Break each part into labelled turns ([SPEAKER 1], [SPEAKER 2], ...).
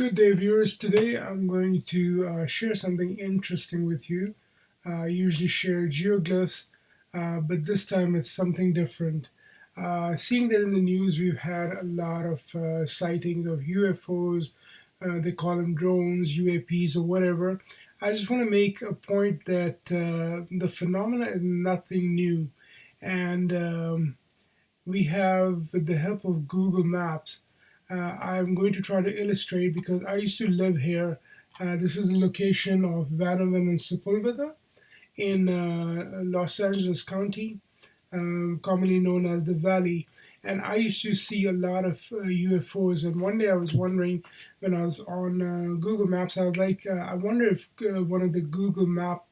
[SPEAKER 1] Good day, viewers. Today I'm going to share something interesting with you. I usually share geoglyphs, but this time it's something different. Seeing that in the news we've had a lot of sightings of UFOs, they call them drones, UAP'S, or whatever. I just want to make a point that the phenomena is nothing new. And we have, with the help of Google Maps, I'm going to try to illustrate because I used to live here. This is the location of Vanavan and Sepulveda in Los Angeles County, commonly known as the Valley. And I used to see a lot of UFOs. And one day I was wondering, when I was on Google Maps, I was like, I wonder if one of the Google Map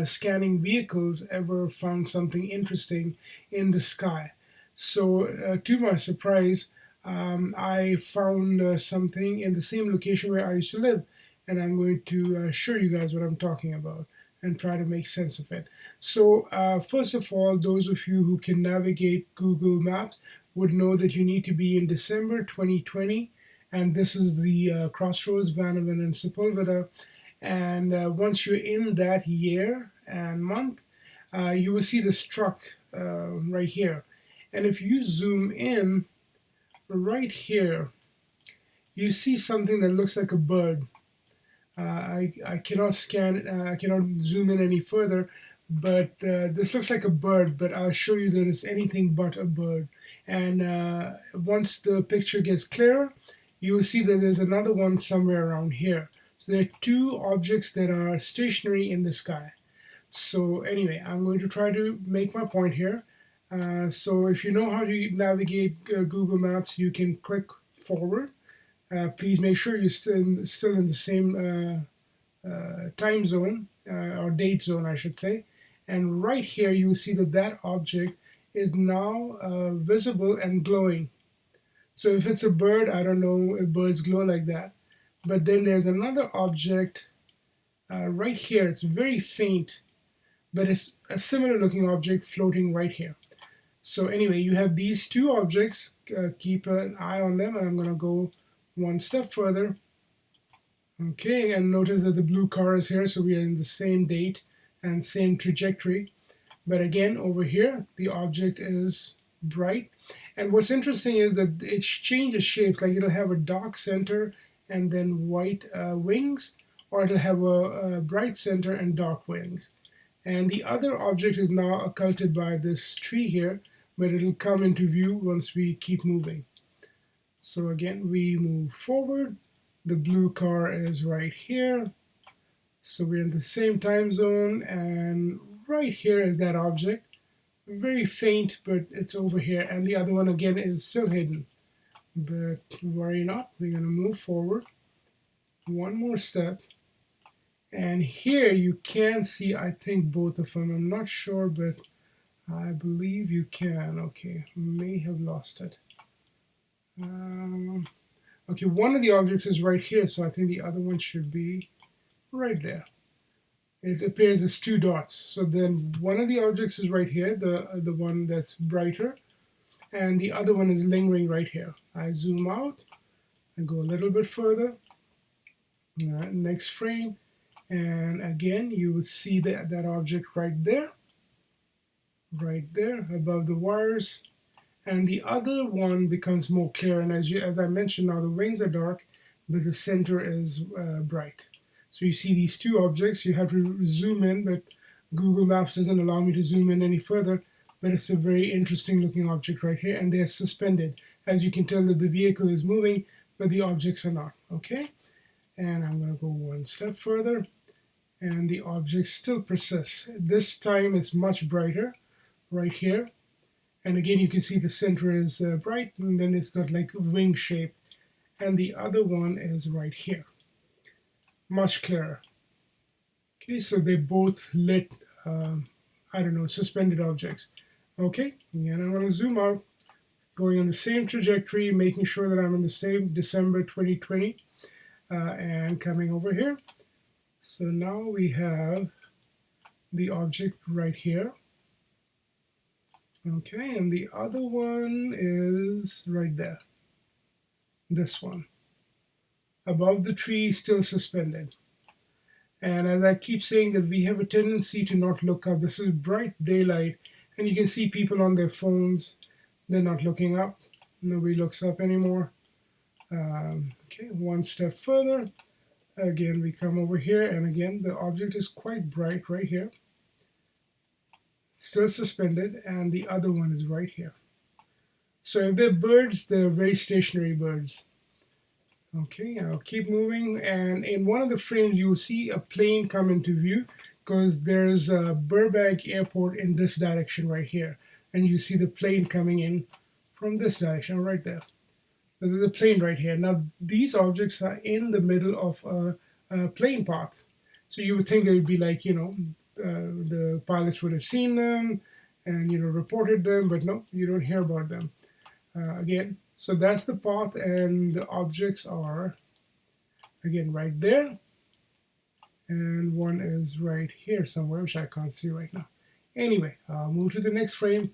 [SPEAKER 1] scanning vehicles ever found something interesting in the sky. So, to my surprise, I found something in the same location where I used to live, and I'm going to show you guys what I'm talking about and try to make sense of it. So, first of all, those of you who can navigate Google Maps would know that you need to be in December 2020, and this is the crossroads, Vanavan and Sepulveda. And once you're in that year and month, you will see this truck right here. And if you zoom in right here, you see something that looks like a bird. I cannot scan, I cannot zoom in any further, but this looks like a bird, but I'll show you that it's anything but a bird. And once the picture gets clearer, you will see that there's another one somewhere around here. So there are two objects that are stationary in the sky. So anyway, I'm going to try to make my point here. So if you know how to navigate Google Maps, you can click forward. Please make sure you're still in the same time zone or date zone, I should say. And right here, you will see that that object is now visible and glowing. So if it's a bird, I don't know if birds glow like that. But then there's another object right here. It's very faint, but it's a similar looking object floating right here. So anyway, you have these two objects. Keep an eye on them, and I'm going to go one step further. Okay, and notice that the blue car is here, so we are in the same date and same trajectory. But again, over here, the object is bright. And what's interesting is that it changes shapes. Like it'll have a dark center and then white wings, or it'll have a bright center and dark wings. And the other object is now occulted by this tree here, but it'll come into view once we keep moving. So again, we move forward. The blue car is right here. So we're in the same time zone, and right here is that object. Very faint, but it's over here. And the other one again is still hidden. But worry not, we're gonna move forward. One more step. And here you can see, I think, both of them. I'm not sure, but I believe you can. Okay, may have lost it. Okay, one of the objects is right here, so I think the other one should be right there. It appears as two dots. So then one of the objects is right here, the one that's brighter, and the other one is lingering right here. I zoom out and go a little bit further. Next frame, and again you would see that object right there above the wires, and the other one becomes more clear. And as I mentioned, now the wings are dark, but the center is bright. So you see these two objects. You have to zoom in, but Google Maps doesn't allow me to zoom in any further. But it's a very interesting looking object right here, and they're suspended. As you can tell that the vehicle is moving, but the objects are not. Okay, and I'm going to go one step further, and the object still persists. This time it's much brighter right here. And again, you can see the center is bright, and then it's got like a wing shape. And the other one is right here, much clearer. Okay, so they both lit, I don't know, suspended objects. Okay, and I want to zoom out, going on the same trajectory, making sure that I'm in the same December 2020, and coming over here. So now we have the object right here. Okay, and the other one is right there. This one. above the tree, still suspended. And as I keep saying that we have a tendency to not look up. This is bright daylight, and you can see people on their phones. They're not looking up. Nobody looks up anymore. Okay, one step further. Again, we come over here, and again, the object is quite bright right here. Still suspended, and the other one is right here. So if they're birds, they're very stationary birds. Okay, I'll keep moving, and in one of the frames you will see a plane come into view because there's a Burbank Airport in this direction right here, and you see the plane coming in from this direction right there. So there's a plane right here. Now these objects are in the middle of a plane path, so you would think they would be like, the pilots would have seen them and reported them, but no, you don't hear about them. Again, so that's the path, and the objects are again right there, and one is right here somewhere, which I can't see right now. Anyway, I'll move to the next frame,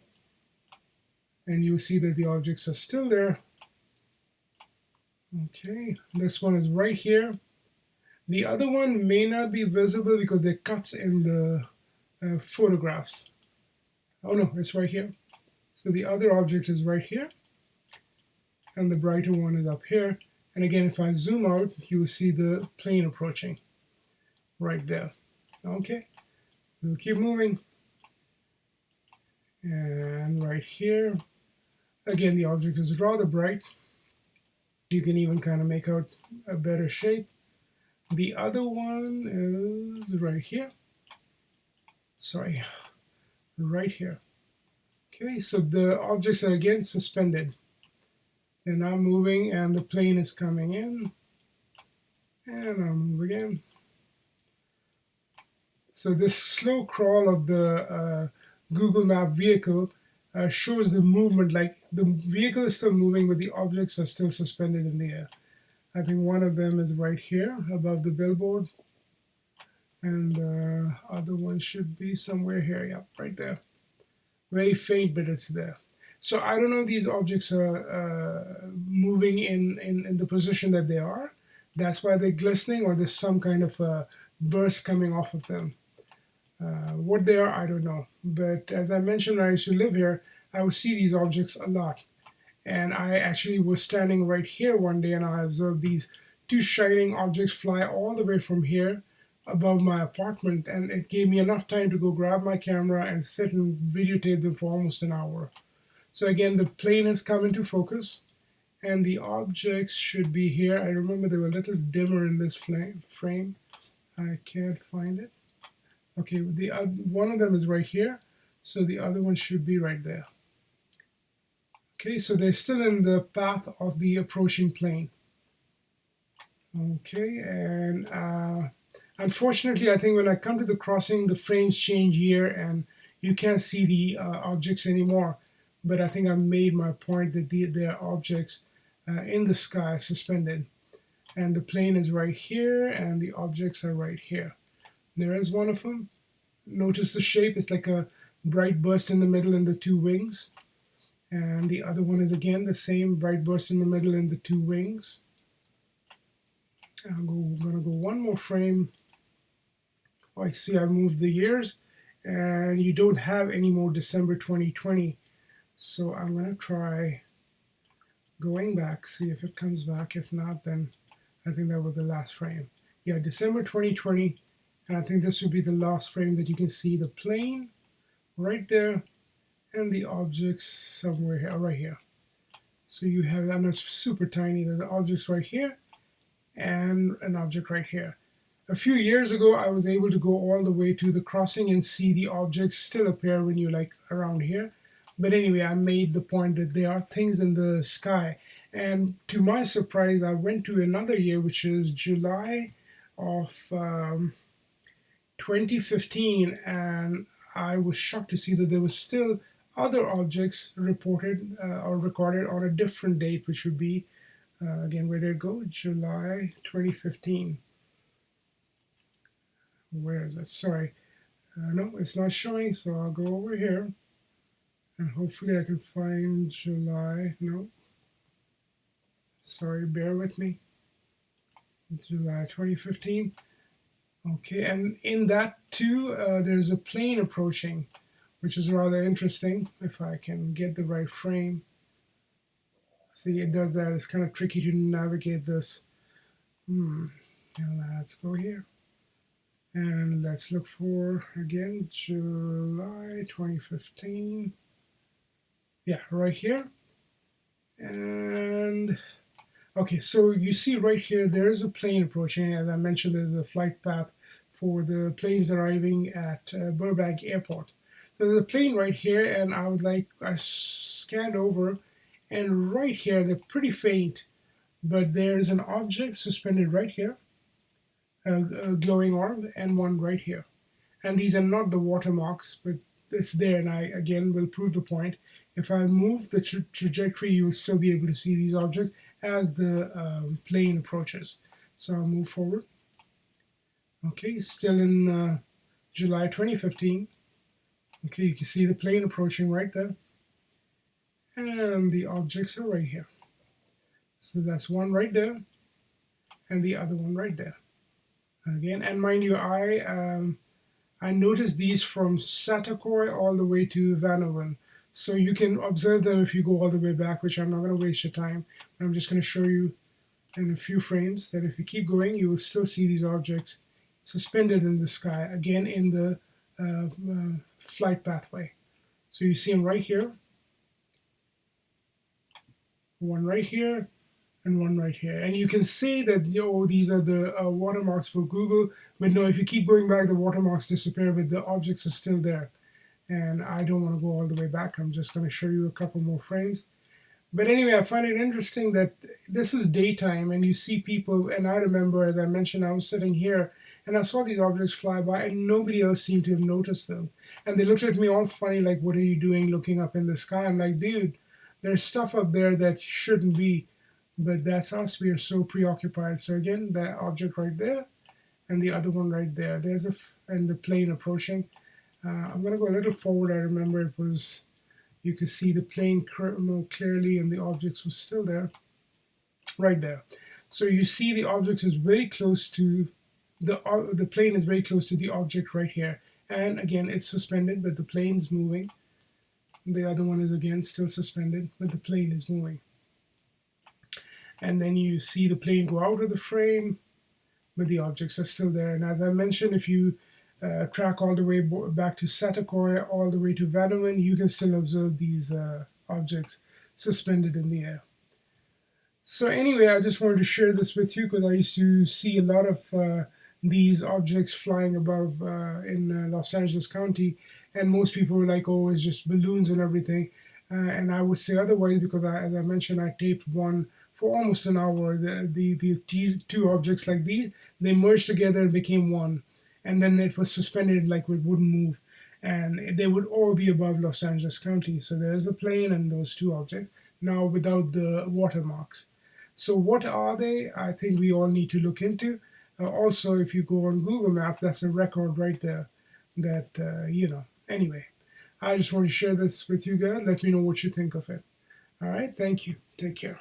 [SPEAKER 1] and you'll see that the objects are still there. Okay, this one is right here. The other one may not be visible because they're cuts in the photographs. Oh no, it's right here. So the other object is right here, and the brighter one is up here. And again, if I zoom out, you will see the plane approaching right there. Okay, we'll keep moving. And right here, again, the object is rather bright. You can even kind of make out a better shape. The other one is right here. Sorry, right here. Okay, so the objects are again suspended. They're now moving, and the plane is coming in. And I'll move again. So this slow crawl of the Google Map vehicle shows the movement, like the vehicle is still moving, but the objects are still suspended in the air. I think one of them is right here above the billboard, and the other one should be somewhere here. Yep, right there. Very faint, but it's there. So I don't know if these objects are moving in the position that they are. That's why they're glistening, or there's some kind of a burst coming off of them. What they are, I don't know. But as I mentioned, when I used to live here, I would see these objects a lot. And I actually was standing right here one day, and I observed these two shining objects fly all the way from here above my apartment. And it gave me enough time to go grab my camera and sit and videotape them for almost an hour. So again, the plane has come into focus, and the objects should be here. I remember they were a little dimmer in this frame. I can't find it. Okay, one of them is right here, so the other one should be right there. Okay, so they're still in the path of the approaching plane. Okay, and unfortunately, I think when I come to the crossing, the frames change here, and you can't see the objects anymore. But I think I made my point that there are objects in the sky suspended. And the plane is right here, and the objects are right here. There is one of them. Notice the shape. It's like a bright burst in the middle and the two wings. And the other one is again the same bright burst in the middle and the two wings. I'm going to go one more frame. Oh, I see I moved the years, and you don't have any more December 2020. So I'm going to try going back, see if it comes back. If not, then I think that was the last frame. Yeah, December 2020, and I think this would be the last frame that you can see the plane right there and the objects somewhere here, right here. So you have, I know it's super tiny, the objects right here and an object right here. A few years ago, I was able to go all the way to the crossing and see the objects still appear when you're like around here. But anyway, I made the point that there are things in the sky. And to my surprise, I went to another year, which is July of 2015, and I was shocked to see that there was still other objects reported or recorded on a different date, which would be, again, where did it go? July 2015. Where is it? Sorry. No, it's not showing, so I'll go over here. And hopefully I can find July. No. Sorry, bear with me. July 2015. Okay, and in that too, there's a plane approaching, which is rather interesting. If I can get the right frame, see, it does that. It's kind of tricky to navigate this. Now let's go here and let's look for again July 2015. Yeah, right here. And okay, so you see right here, there is a plane approaching. As I mentioned, there's a flight path for the planes arriving at Burbank Airport. So there's a plane right here, and I scanned over, and right here, they're pretty faint, but there's an object suspended right here, a glowing orb, and one right here. And these are not the watermarks, but it's there, and I again will prove the point. If I move the trajectory, you will still be able to see these objects as the plane approaches. So I'll move forward. Okay, still in July 2015. Okay, you can see the plane approaching right there. And the objects are right here. So that's one right there, and the other one right there. Again, and mind you, I noticed these from Satakoy all the way to Vanovan. So you can observe them if you go all the way back, which I'm not going to waste your time. I'm just going to show you in a few frames that if you keep going, you will still see these objects suspended in the sky, again in the flight pathway. So you see them right here, one right here, and one right here. And you can say that, these are the watermarks for Google, but no, if you keep going back, the watermarks disappear, but the objects are still there. And I don't want to go all the way back. I'm just going to show you a couple more frames. But anyway, I find it interesting that this is daytime and you see people, and I remember, as I mentioned, I was sitting here and I saw these objects fly by and nobody else seemed to have noticed them. And they looked at me all funny, like, what are you doing looking up in the sky? I'm like, dude, there's stuff up there that shouldn't be, but that's us. We are so preoccupied. So again, that object right there and the other one right there. And the plane approaching. I'm going to go a little forward. I remember it was, you could see the plane more clearly and the objects was still there, right there. So you see the object is very close to, the plane is very close to the object right here. And again, it's suspended, but the plane is moving. The other one is again still suspended, but the plane is moving. And then you see the plane go out of the frame, but the objects are still there. And as I mentioned, if you track all the way back to Satakoy, all the way to Vanovan, you can still observe these objects suspended in the air. So anyway, I just wanted to share this with you because I used to see a lot of these objects flying above in Los Angeles County, and most people were like, oh, it's just balloons and everything. And I would say otherwise because, as I mentioned, I taped one for almost an hour. These two objects like these, they merged together and became one. And then it was suspended like it wouldn't move. And they would all be above Los Angeles County. So there's the plane and those two objects, now without the watermarks. So what are they? I think we all need to look into. Also, if you go on Google Maps, that's a record right there that, Anyway, I just want to share this with you guys. Let me know what you think of it. All right, thank you. Take care.